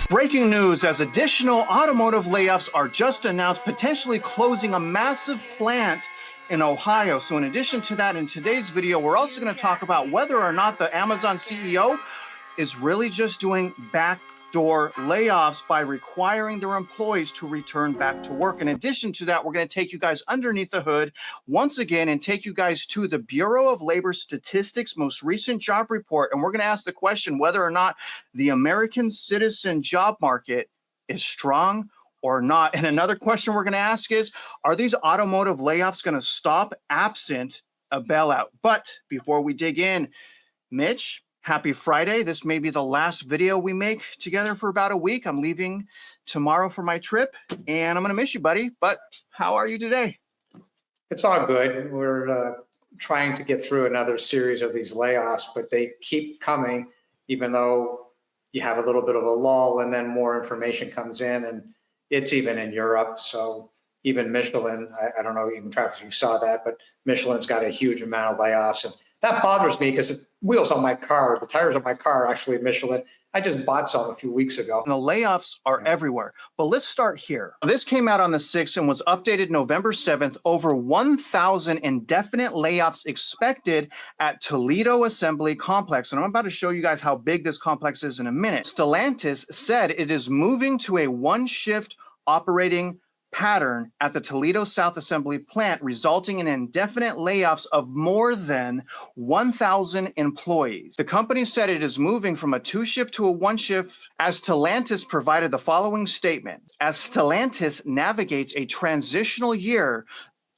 Breaking news as additional automotive layoffs are just announced, potentially closing a massive plant in Ohio. So in addition to that, in today's video, we're also going to talk about whether or not the Amazon CEO is really just doing backdoor layoffs by requiring their employees to return back to work. In addition to that, we're going to take you guys underneath the hood once again and take you guys to the Bureau of Labor Statistics most recent job report. And we're going to ask the question whether or not the American citizen job market is strong or not. And another question we're going to ask is, are these automotive layoffs going to stop absent a bailout? But before we dig in, Mitch, happy Friday. This may be the last video we make together for about a week. I'm leaving tomorrow for my trip and I'm going to miss you, buddy. But how are you today? It's all good. We're trying to get through another series of these layoffs, but they keep coming, even though you have a little bit of a lull and then more information comes in, and it's even in Europe. So even Michelin, I don't know, even Travis, you saw that, but Michelin's got a huge amount of layoffs. And that bothers me because the wheels on my car, the tires on my car are actually Michelin. I just bought some a few weeks ago. And the layoffs are everywhere. But let's start here. This came out on the 6th and was updated November 7th. Over 1,000 indefinite layoffs expected at Toledo Assembly Complex. And I'm about to show you guys how big this complex is in a minute. Stellantis said it is moving to a one-shift operating pattern at the Toledo South Assembly plant, resulting in indefinite layoffs of more than 1,000 employees. The company said it is moving from a two-shift to a one-shift as Stellantis provided the following statement. As Stellantis navigates a transitional year,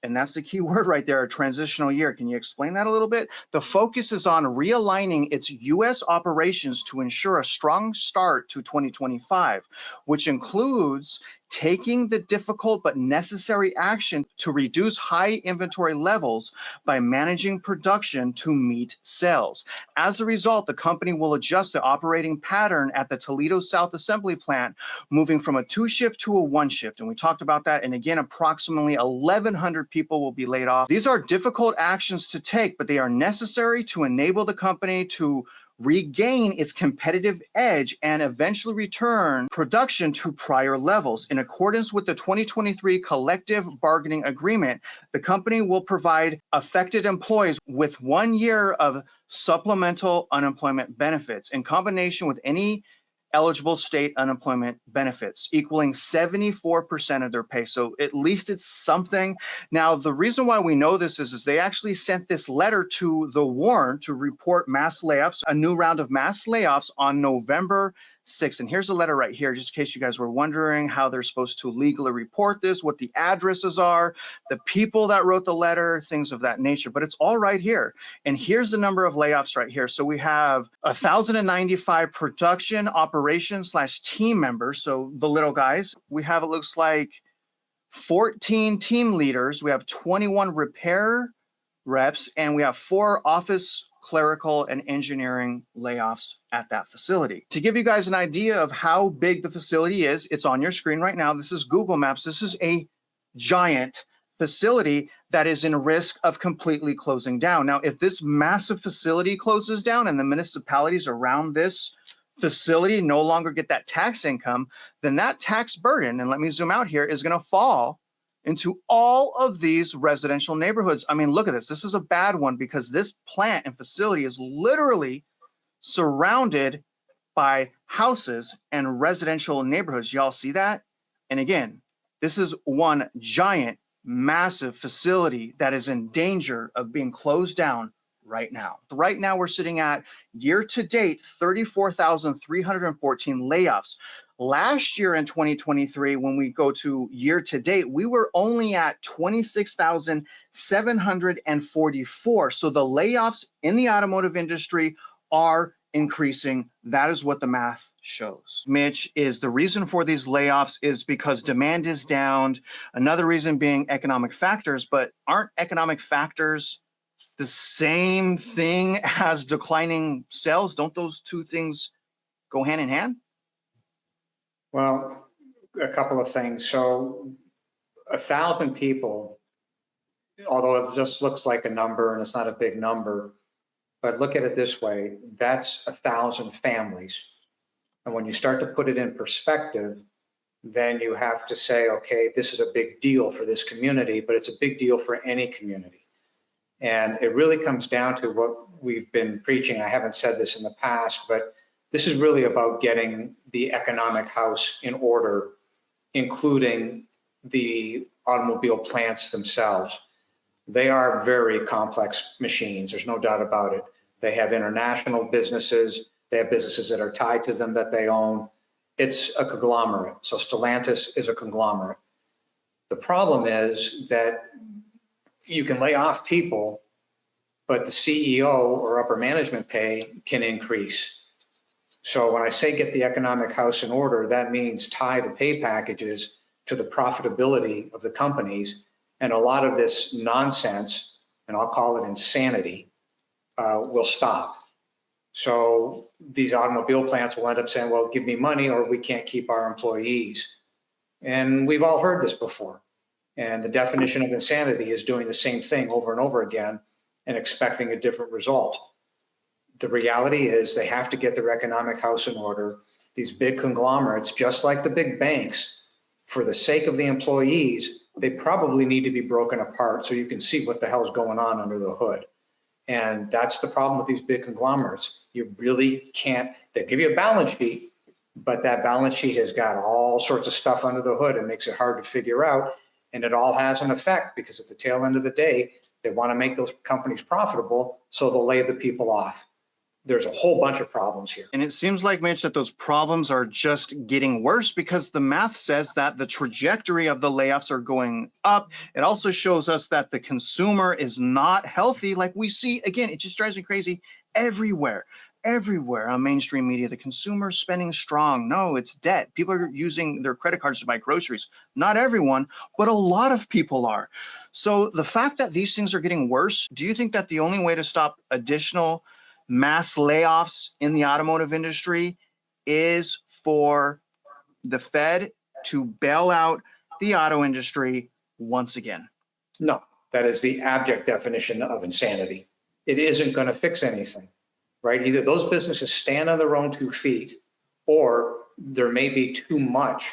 and that's the key word right there, a transitional year. Can you explain that a little bit? The focus is on realigning its U.S. operations to ensure a strong start to 2025, which includes taking the difficult but necessary action to reduce high inventory levels by managing production to meet sales. As a result, the company will adjust the operating pattern at the Toledo South Assembly plant, moving from a two-shift to a one-shift. And we talked about that. And again, approximately 1,100 people will be laid off. These are difficult actions to take, but they are necessary to enable the company to regain its competitive edge and eventually return production to prior levels. In accordance with the 2023 collective bargaining agreement, the company will provide affected employees with 1 year of supplemental unemployment benefits in combination with any eligible state unemployment benefits, equaling 74% of their pay. So at least it's something. Now, the reason why we know this is they actually sent this letter to the Warren to report mass layoffs, a new round of mass layoffs on November 6th. And here's a letter right here, just in case you guys were wondering how they're supposed to legally report this, what the addresses are, the people that wrote the letter, things of that nature. But it's all right here. And here's the number of layoffs right here. So we have 1,095 production operations / team members. So the little guys, we have, it looks like 14 team leaders. We have 21 repair reps, and we have 4 office clerical and engineering layoffs at that facility. To give you guys an idea of how big the facility is, it's on your screen right now. This is Google Maps. This is a giant facility that is in risk of completely closing down. Now, if this massive facility closes down and the municipalities around this facility no longer get that tax income, then that tax burden, and let me zoom out here, is going to fall into all of these residential neighborhoods. I mean, look at this. This is a bad one because this plant and facility is literally surrounded by houses and residential neighborhoods. Y'all see that? And again, this is one giant, massive facility that is in danger of being closed down right now. Right now, we're sitting at year to date, 34,314 layoffs. Last year in 2023, when we go to year to date, we were only at 26,744. So the layoffs in the automotive industry are increasing. That is what the math shows. Mitch, is the reason for these layoffs is because demand is down. Another reason being economic factors, but aren't economic factors the same thing as declining sales? Don't those two things go hand in hand? Well, a couple of things. So 1,000 people, although it just looks like a number and it's not a big number, but look at it this way, that's 1,000 families. And when you start to put it in perspective, then you have to say, okay, this is a big deal for this community, but it's a big deal for any community. And it really comes down to what we've been preaching. I haven't said this in the past, but this is really about getting the economic house in order, including the automobile plants themselves. They are very complex machines. There's no doubt about it. They have international businesses. They have businesses that are tied to them that they own. It's a conglomerate. So Stellantis is a conglomerate. The problem is that you can lay off people, but the CEO or upper management pay can increase. So when I say get the economic house in order, that means tie the pay packages to the profitability of the companies. And a lot of this nonsense, and I'll call it insanity, will stop. So these automobile plants will end up saying, well, give me money or we can't keep our employees. And we've all heard this before. And the definition of insanity is doing the same thing over and over again and expecting a different result. The reality is they have to get their economic house in order. These big conglomerates, just like the big banks, for the sake of the employees, they probably need to be broken apart so you can see what the hell's going on under the hood. And that's the problem with these big conglomerates. You really can't, they give you a balance sheet, but that balance sheet has got all sorts of stuff under the hood and makes it hard to figure out. And it all has an effect because at the tail end of the day, they want to make those companies profitable, so they'll lay the people off. There's a whole bunch of problems here. And it seems like, Mitch, that those problems are just getting worse because the math says that the trajectory of the layoffs are going up. It also shows us that the consumer is not healthy. Like we see, again, it just drives me crazy everywhere on mainstream media. The consumer spending strong. No, it's debt. People are using their credit cards to buy groceries. Not everyone, but a lot of people are. So the fact that these things are getting worse, do you think that the only way to stop additional mass layoffs in the automotive industry is for the Fed to bail out the auto industry once again? No, that is the abject definition of insanity. It isn't going to fix anything, right? Either those businesses stand on their own 2 feet, or there may be too much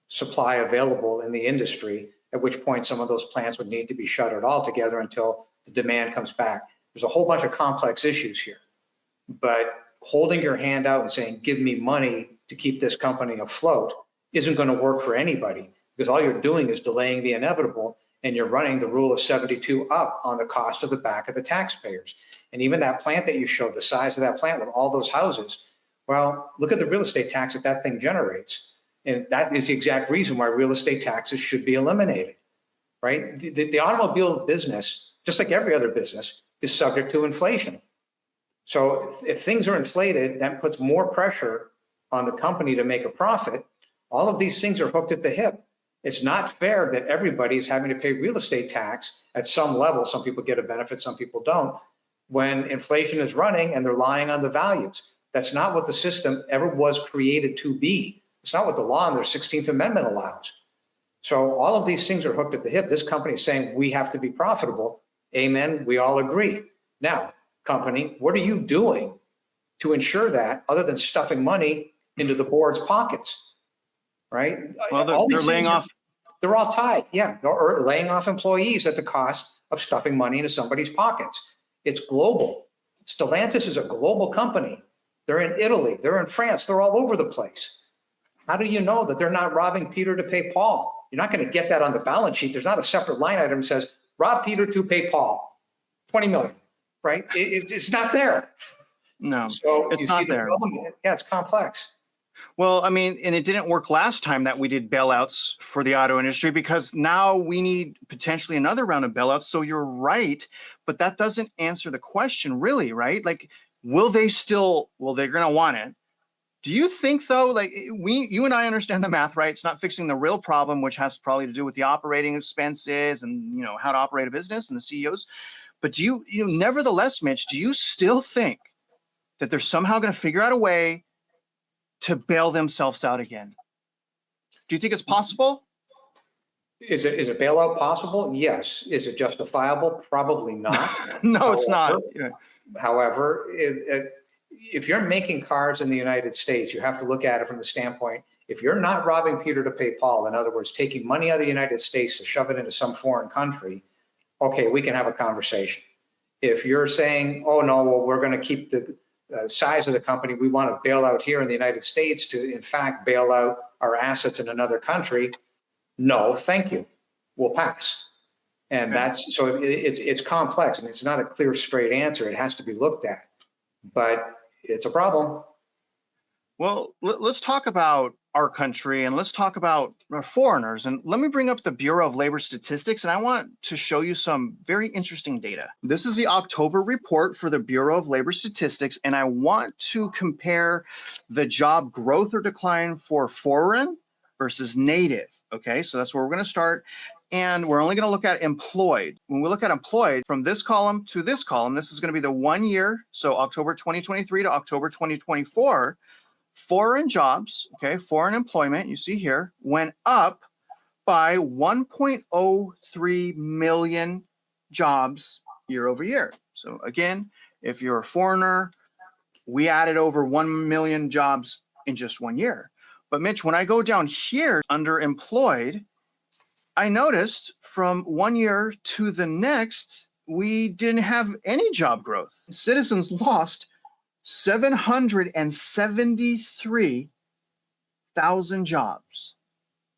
supply available in the industry, at which point some of those plants would need to be shuttered altogether until the demand comes back. There's a whole bunch of complex issues here. But holding your hand out and saying, give me money to keep this company afloat isn't going to work for anybody, because all you're doing is delaying the inevitable, and you're running the rule of 72 up on the cost of the back of the taxpayers. And even that plant that you showed, the size of that plant with all those houses, well, look at the real estate tax that thing generates. And that is the exact reason why real estate taxes should be eliminated, right? The automobile business, just like every other business, is subject to inflation. So if things are inflated, that puts more pressure on the company to make a profit. All of these things are hooked at the hip. It's not fair that everybody is having to pay real estate tax at some level. Some people get a benefit, some people don't, when inflation is running and they're lying on the values. That's not what the system ever was created to be. It's not what the law in their 16th Amendment allows. So all of these things are hooked at the hip. This company is saying we have to be profitable. Amen. We all agree. Now, company, what are you doing to ensure that, other than stuffing money into the board's pockets, right? Well, they're laying off. They're all tied, yeah, or laying off employees at the cost of stuffing money into somebody's pockets. It's global. Stellantis is a global company. They're in Italy, they're in France, they're all over the place. How do you know that they're not robbing Peter to pay Paul? You're not going to get that on the balance sheet. There's not a separate line item that says, rob Peter to pay Paul, 20 million. Right? It's not there. No, so it's not there. Yeah, it's complex. Well, I mean, and it didn't work last time that we did bailouts for the auto industry, because now we need potentially another round of bailouts. So you're right, but that doesn't answer the question really, right? Like, they're going to want it. Do you think though, like you and I understand the math, right? It's not fixing the real problem, which has probably to do with the operating expenses and, how to operate a business and the CEOs. But do you nevertheless, Mitch, do you still think that they're somehow going to figure out a way to bail themselves out again? Do you think it's possible? Is a bailout possible? Yes. Is it justifiable? Probably not. No, it's not. However, if you're making cars in the United States, you have to look at it from the standpoint, if you're not robbing Peter to pay Paul, in other words, taking money out of the United States to shove it into some foreign country, okay, we can have a conversation. If you're saying, oh no, well, we're going to keep the size of the company, we want to bail out here in the United States to, in fact, bail out our assets in another country, no, thank you, we'll pass. And that's, so it's complex, and it's not a clear, straight answer. It has to be looked at, but it's a problem. Well, let's talk about our country and let's talk about foreigners. And let me bring up the Bureau of Labor Statistics, and I want to show you some very interesting data. This is the October report for the Bureau of Labor Statistics, and I want to compare the job growth or decline for foreign versus native. Okay, so that's where we're going to start. And we're only going to look at employed. When we look at employed from this column to this column, this is going to be the 1 year, so October 2023 to October 2024. Foreign jobs, okay, foreign employment, you see here, went up by 1.03 million jobs year over year. So again, if you're a foreigner, we added over 1 million jobs in just 1 year. But Mitch, when I go down here under employed, I noticed from 1 year to the next, we didn't have any job growth. Citizens lost 773,000 jobs.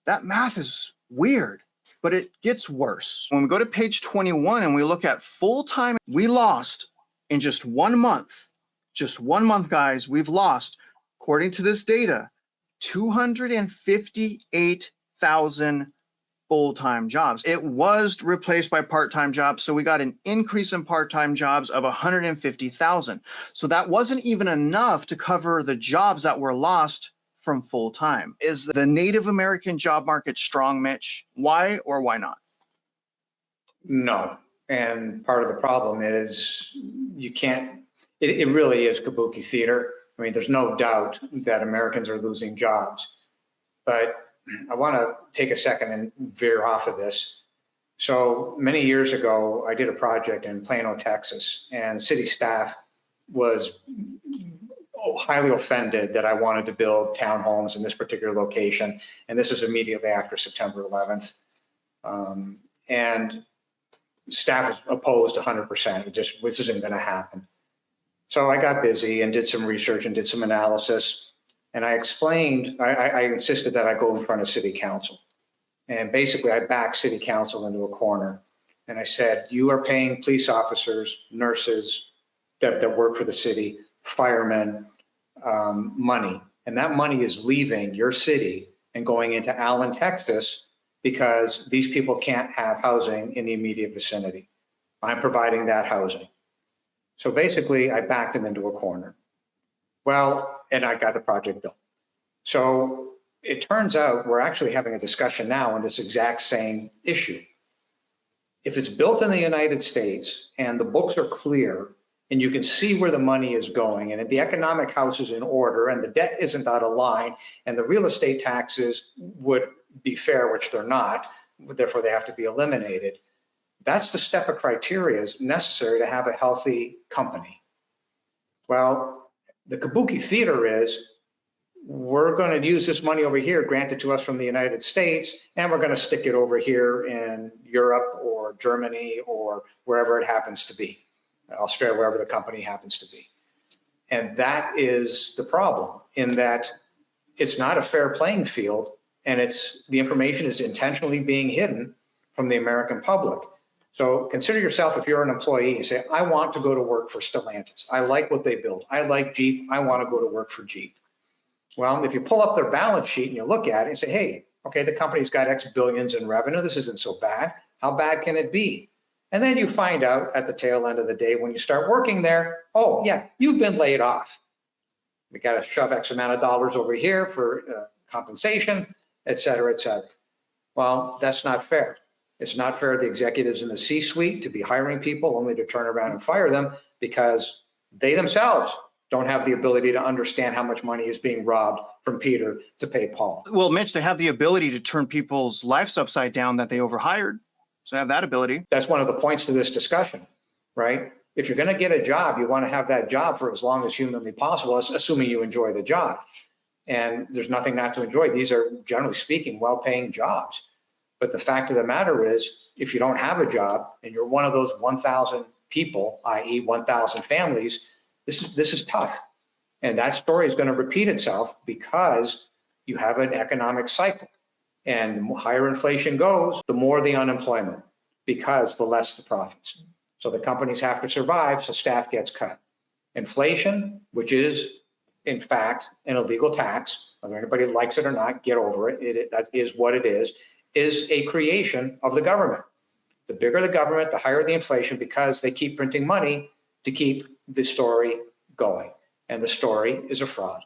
That math is weird, but it gets worse. When we go to page 21 and we look at full-time, we lost in just 1 month, guys, we've lost, according to this data, 258,000 full-time jobs. It was replaced by part-time jobs, so we got an increase in part-time jobs of 150,000. So that wasn't even enough to cover the jobs that were lost from full-time. Is the Native American job market strong, Mitch? Why or why not? No. And part of the problem is you can't, it really is kabuki theater. I mean, there's no doubt that Americans are losing jobs, but I want to take a second and veer off of this. So many years ago, I did a project in Plano, Texas, and city staff was highly offended that I wanted to build townhomes in this particular location. And this is immediately after September 11th. And staff was opposed 100%. This isn't going to happen. So I got busy and did some research and did some analysis. And I explained, I insisted that I go in front of city council. And basically I backed city council into a corner. And I said, you are paying police officers, nurses that work for the city, firemen, money. And that money is leaving your city and going into Allen, Texas, because these people can't have housing in the immediate vicinity. I'm providing that housing. So basically I backed them into a corner. Well, and I got the project built. So it turns out we're actually having a discussion now on this exact same issue. If it's built in the United States and the books are clear and you can see where the money is going and the economic house is in order and the debt isn't out of line and the real estate taxes would be fair, which they're not, therefore they have to be eliminated. That's the step of criteria is necessary to have a healthy company. Well, the kabuki theater is we're going to use this money over here granted to us from the United States, and we're going to stick it over here in Europe or Germany or wherever it happens to be, Australia, wherever the company happens to be. And that is the problem in that it's not a fair playing field, and the information is intentionally being hidden from the American public. So consider yourself, if you're an employee, you say, I want to go to work for Stellantis. I like what they build. I like Jeep. I want to go to work for Jeep. Well, if you pull up their balance sheet and you look at it and say, hey, okay, the company's got X billions in revenue. This isn't so bad. How bad can it be? And then you find out at the tail end of the day when you start working there, oh yeah, you've been laid off. We got to shove X amount of dollars over here for compensation, et cetera, et cetera. Well, that's not fair. It's not fair to the executives in the C-suite to be hiring people only to turn around and fire them because they themselves don't have the ability to understand how much money is being robbed from Peter to pay Paul. Well, Mitch, they have the ability to turn people's lives upside down that they overhired. So they have that ability. That's one of the points to this discussion, right? If you're going to get a job, you want to have that job for as long as humanly possible, assuming you enjoy the job. And there's nothing not to enjoy. These are, generally speaking, well-paying jobs. But the fact of the matter is, if you don't have a job and you're one of those 1,000 people, i.e. 1,000 families, this is tough. And that story is going to repeat itself because you have an economic cycle. And the higher inflation goes, the more the unemployment, because the less the profits. So the companies have to survive, so staff gets cut. Inflation, which is, in fact, an illegal tax, whether anybody likes it or not, get over it. That is what it is a creation of the government. The bigger the government, the higher the inflation, because they keep printing money to keep the story going. And the story is a fraud.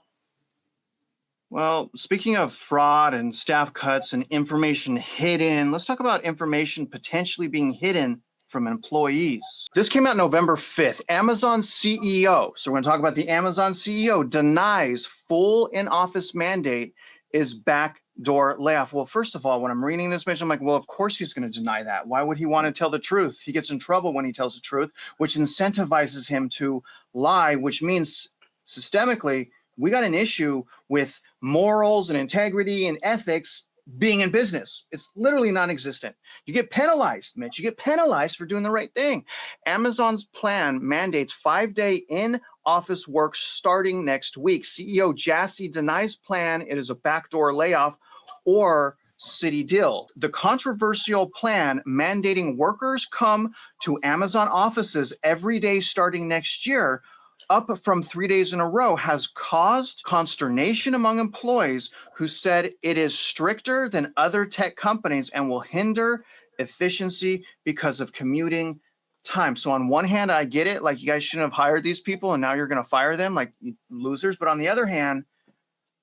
Well, speaking of fraud and staff cuts and information hidden, let's talk about information potentially being hidden from employees. This came out November 5th. Amazon CEO, so we're going to talk about the Amazon CEO, denies full in-office mandate is backdoor layoff. Well, first of all, when I'm reading this, I'm like, well, of course he's going to deny that. Why would he want to tell the truth? He gets in trouble when he tells the truth, which incentivizes him to lie, which means systemically, we got an issue with morals and integrity and ethics being in business. It's literally non-existent. You get penalized, Mitch. You get penalized for doing the right thing. Amazon's plan mandates 5-day in-office work starting next week. CEO Jassy denies plan. It is a backdoor layoff or city deal. The controversial plan mandating workers come to Amazon offices every day starting next year, up from 3 days in a row, has caused consternation among employees who said it is stricter than other tech companies and will hinder efficiency because of commuting time. So on one hand, I get it. Like, you guys shouldn't have hired these people and now you're going to fire them like losers. But on the other hand,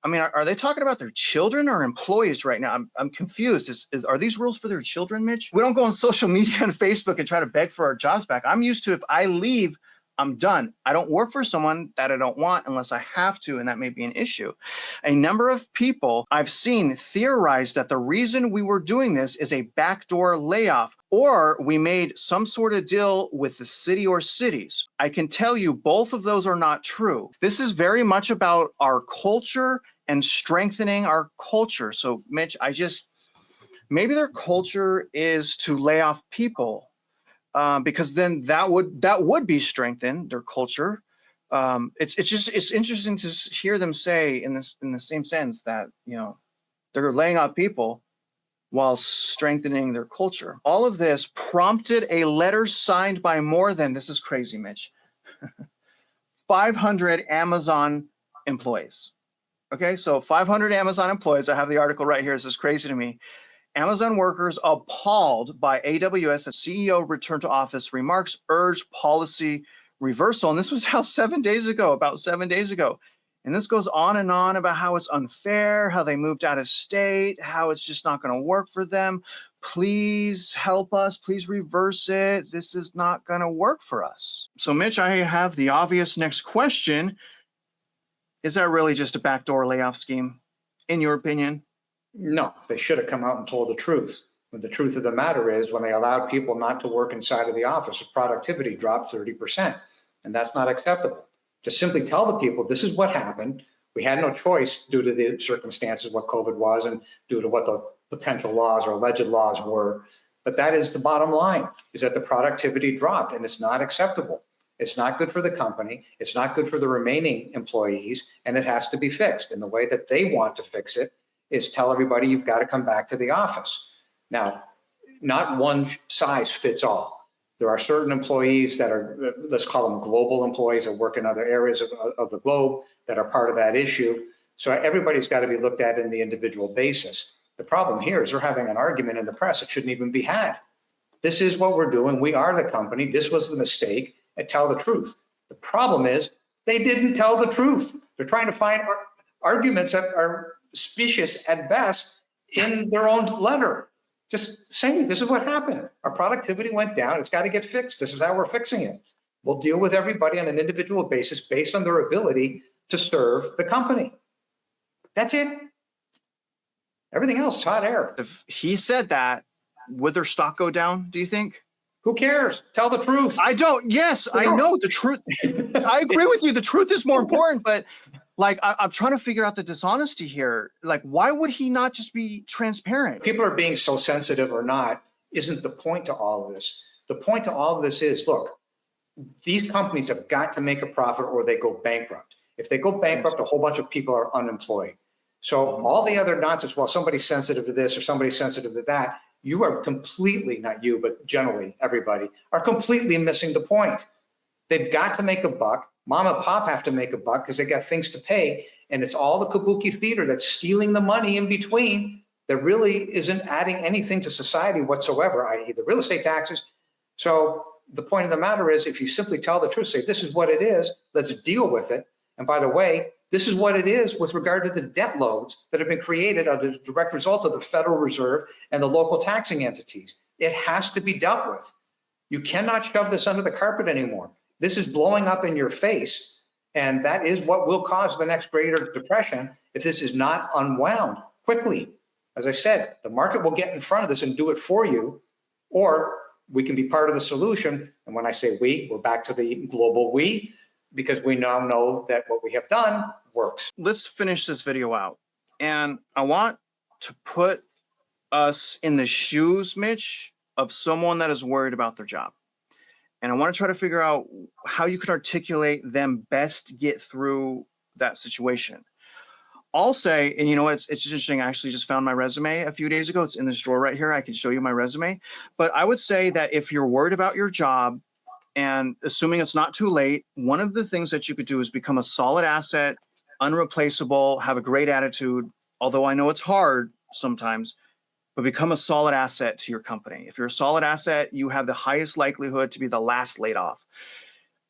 I mean, are they talking about their children or employees right now? I'm confused. Are these rules for their children, Mitch? We don't go on social media and Facebook and try to beg for our jobs back. I'm used to, if I leave, I'm done. I don't work for someone that I don't want unless I have to, and that may be an issue. A number of people I've seen theorize that the reason we were doing this is a backdoor layoff, or we made some sort of deal with the city or cities. I can tell you both of those are not true. This is very much about our culture and strengthening our culture. So, Mitch, maybe their culture is to lay off people. Because then that would be strengthened, their culture. It's interesting to hear them say in the same sense that, they're laying off people while strengthening their culture. All of this prompted a letter signed by more than, this is crazy, Mitch, 500 Amazon employees. Okay, so 500 Amazon employees. I have the article right here. This is crazy to me. Amazon workers appalled by AWS as CEO returned to office remarks urged policy reversal. And this was about 7 days ago. And this goes on and on about how it's unfair, how they moved out of state, how it's just not going to work for them. Please help us. Please reverse it. This is not going to work for us. So, Mitch, I have the obvious next question. Is that really just a backdoor layoff scheme, in your opinion? No, they should have come out and told the truth. But the truth of the matter is, when they allowed people not to work inside of the office, the productivity dropped 30%. And that's not acceptable. To simply tell the people, this is what happened. We had no choice due to the circumstances, what COVID was, and due to what the potential laws or alleged laws were. But that is the bottom line, is that the productivity dropped, and it's not acceptable. It's not good for the company. It's not good for the remaining employees, and it has to be fixed. And the way that they want to fix it is tell everybody you've got to come back to the office. Now, not one size fits all. There are certain employees that are, let's call them global employees that work in other areas of the globe that are part of that issue. So everybody's got to be looked at in the individual basis. The problem here is they're having an argument in the press. It shouldn't even be had. This is what we're doing. We are the company. This was the mistake, and tell the truth. The problem is they didn't tell the truth. They're trying to find arguments that are specious at best in their own letter. Just saying, this is what happened. Our productivity went down. It's got to get fixed. This is how we're fixing it. We'll deal with everybody on an individual basis based on their ability to serve the company. That's it. Everything else is hot air. If he said that, would their stock go down, do you think? Who cares? Tell the truth. I don't. Yes, I know the truth. I agree with you. The truth is more important, but like I'm trying to figure out the dishonesty here. Like, why would he not just be transparent? People are being so sensitive or not isn't the point to all of this. The point to all of this is, look, these companies have got to make a profit or they go bankrupt. If they go bankrupt, a whole bunch of people are unemployed. So all the other nonsense, well, somebody's sensitive to this or somebody's sensitive to that, you are completely, not you, but generally everybody, are completely missing the point. They've got to make a buck. Mom and pop have to make a buck because they got things to pay. And it's all the kabuki theater that's stealing the money in between that really isn't adding anything to society whatsoever, i.e. the real estate taxes. So the point of the matter is, if you simply tell the truth, say, this is what it is, let's deal with it. And by the way, this is what it is with regard to the debt loads that have been created as a direct result of the Federal Reserve and the local taxing entities. It has to be dealt with. You cannot shove this under the carpet anymore. This is blowing up in your face. And that is what will cause the next Greater Depression if this is not unwound quickly. As I said, the market will get in front of this and do it for you, or we can be part of the solution. And when I say we, we're back to the global we, because we now know that what we have done works. Let's finish this video out. And I want to put us in the shoes, Mitch, of someone that is worried about their job. And I want to try to figure out how you could articulate them best get through that situation. I'll say, and you know what, it's just interesting. I actually just found my resume a few days ago. It's in this drawer right here. I can show you my resume. But I would say that if you're worried about your job, and assuming it's not too late, one of the things that you could do is become a solid asset, unreplaceable, have a great attitude, although I know it's hard sometimes, but become a solid asset to your company. If you're a solid asset, you have the highest likelihood to be the last laid off.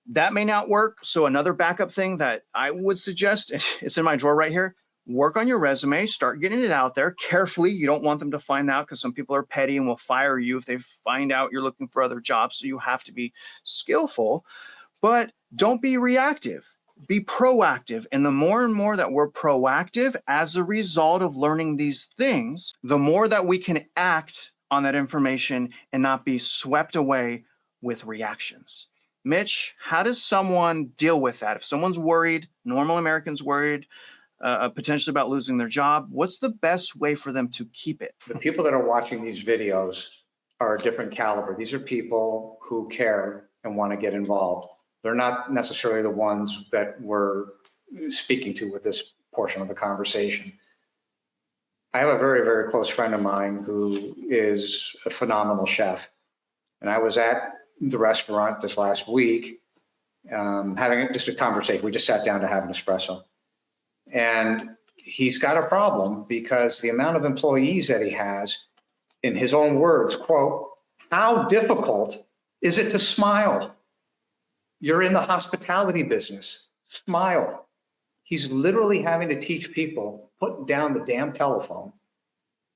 That may not work. So another backup thing that I would suggest, it's in my drawer right here, work on your resume, start getting it out there carefully. You don't want them to find out because some people are petty and will fire you if they find out you're looking for other jobs. So you have to be skillful, but don't be reactive. Be proactive. And the more and more that we're proactive as a result of learning these things, the more that we can act on that information and not be swept away with reactions. Mitch, how does someone deal with that? If someone's worried, normal Americans worried, potentially about losing their job, what's the best way for them to keep it? The people that are watching these videos are a different caliber. These are people who care and want to get involved. They're not necessarily the ones that we're speaking to with this portion of the conversation. I have a very, very close friend of mine who is a phenomenal chef. And I was at the restaurant this last week having just a conversation. We just sat down to have an espresso. And he's got a problem because the amount of employees that he has, in his own words, quote, how difficult is it to smile? You're in the hospitality business. Smile. He's literally having to teach people, put down the damn telephone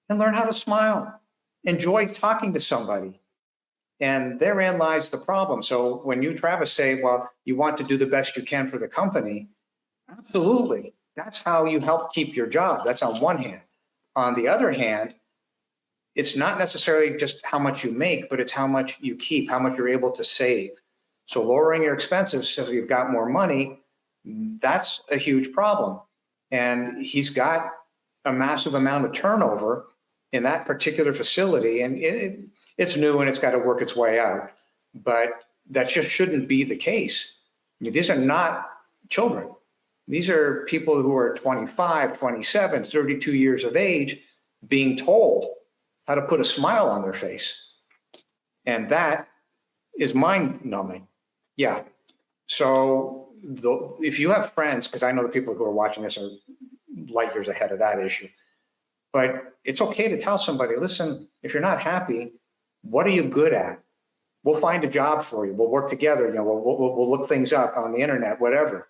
and learn how to smile. Enjoy talking to somebody. And therein lies the problem. So when you, Travis, say, well, you want to do the best you can for the company, absolutely. That's how you help keep your job. That's on one hand. On the other hand, it's not necessarily just how much you make, but it's how much you keep, how much you're able to save. So lowering your expenses so you've got more money, that's a huge problem. And he's got a massive amount of turnover in that particular facility. And it's new and it's got to work its way out. But that just shouldn't be the case. I mean, these are not children. These are people who are 25, 27, 32 years of age being told how to put a smile on their face. And that is mind-numbing. Yeah. So if you have friends, because I know the people who are watching this are light years ahead of that issue, but it's okay to tell somebody, listen, if you're not happy, what are you good at? We'll find a job for you. We'll work together. You know, we'll look things up on the internet, whatever.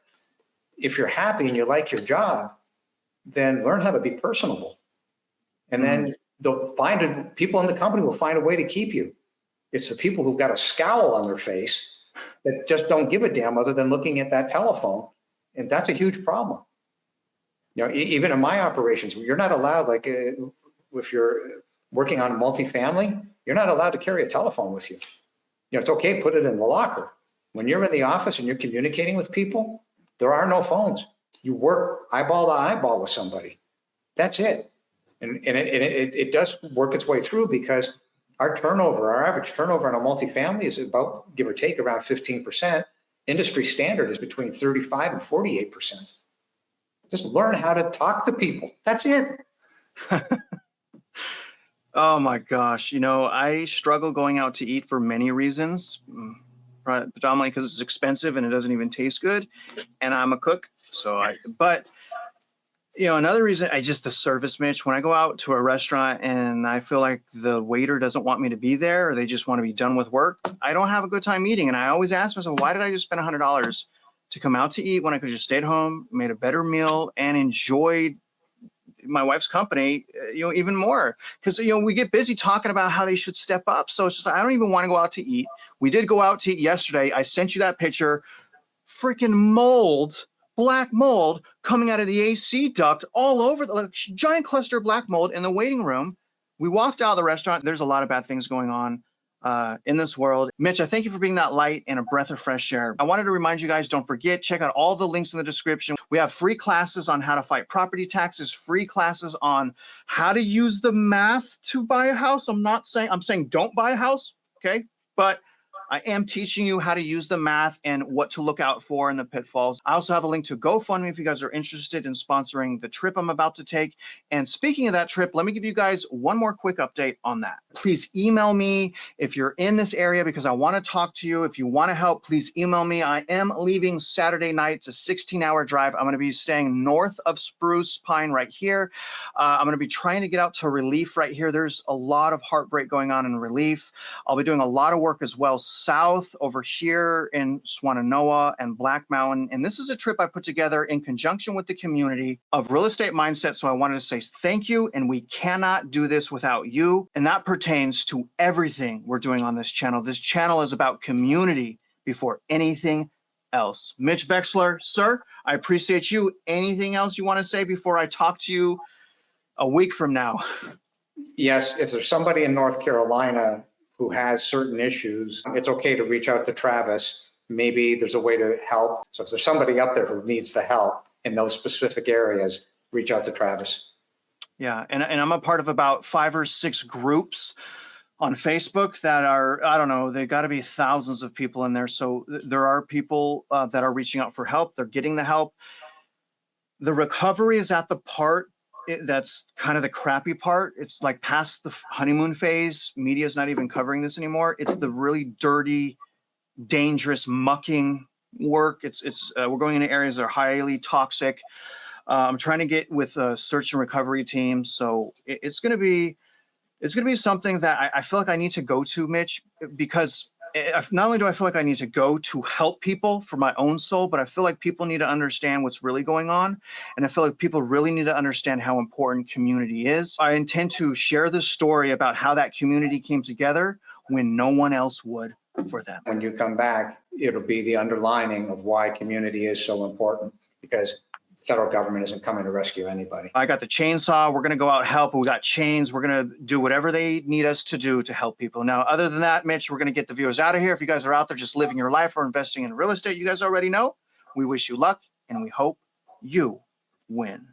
If you're happy and you like your job, then learn how to be personable. And then people in the company will find a way to keep you. It's the people who've got a scowl on their face that just don't give a damn other than looking at that telephone. And that's a huge problem. You know, even in my operations, you're not allowed, like if you're working on a multifamily, you're not allowed to carry a telephone with you. it's okay, put it in the locker. When you're in the office and you're communicating with people, there are no phones. You work eyeball to eyeball with somebody. That's it. And it does work its way through, because our average turnover on a multifamily is about, give or take, around 15%. Industry standard is between 35 and 48%. Just learn how to talk to people. That's it. Oh my gosh. I struggle going out to eat for many reasons, predominantly because it's expensive and it doesn't even taste good. And I'm a cook. But another reason, the service, Mitch, when I go out to a restaurant and I feel like the waiter doesn't want me to be there, or they just want to be done with work, I don't have a good time eating. And I always ask myself, why did I just spend $100 to come out to eat when I could just stay at home, made a better meal, and enjoyed my wife's company, even more? Because, we get busy talking about how they should step up. So it's just, I don't even want to go out to eat. We did go out to eat yesterday. I sent you that picture. Freaking mold, black mold coming out of the AC duct all over, giant cluster of black mold in the waiting room. We walked out of the restaurant. There's a lot of bad things going on in this world. Mitch, I thank you for being that light and a breath of fresh air. I wanted to remind you guys, don't forget, check out all the links in the description. We have free classes on how to fight property taxes, free classes on how to use the math to buy a house. I'm saying don't buy a house, okay? But I am teaching you how to use the math and what to look out for in the pitfalls. I also have a link to GoFundMe if you guys are interested in sponsoring the trip I'm about to take. And speaking of that trip, let me give you guys one more quick update on that. Please email me if you're in this area, because I want to talk to you. If you want to help, please email me. I am leaving Saturday night. It's a 16-hour drive. I'm going to be staying north of Spruce Pine right here. I'm going to be trying to get out to Relief right here. There's a lot of heartbreak going on in Relief. I'll be doing a lot of work as well south over here in Swannanoa and Black Mountain. And this is a trip I put together in conjunction with the community of Real Estate Mindset. So I wanted to say thank you, and we cannot do this without you. And that pertains to everything we're doing on this channel. This channel is about community before anything else. Mitch Vexler, sir, I appreciate you. Anything else you want to say before I talk to you a week from now? Yes, if there's somebody in North Carolina who has certain issues, it's okay to reach out to Travis. Maybe there's a way to help. So if there's somebody up there who needs the help in those specific areas, reach out to Travis. Yeah, and I'm a part of about 5 or 6 groups on Facebook that are, I don't know, they got to be thousands of people in there. So there are people that are reaching out for help. They're getting the help. The recovery is at the part that's kind of the crappy part. It's like past the honeymoon phase. Media's not even covering this anymore. It's the really dirty, dangerous, mucking work. We're going into areas that are highly toxic. I'm trying to get with search and recovery teams. So it's going to be something that I feel like I need to go to, Mitch, because not only do I feel like I need to go to help people for my own soul, but I feel like people need to understand what's really going on. And I feel like people really need to understand how important community is. I intend to share this story about how that community came together when no one else would for them. When you come back, it'll be the underlining of why community is so important, because federal government isn't coming to rescue anybody. I got the chainsaw. We're going to go out and help. We got chains. We're going to do whatever they need us to do to help people. Now, other than that, Mitch, we're going to get the viewers out of here. If you guys are out there just living your life or investing in real estate, you guys already know. We wish you luck, and we hope you win.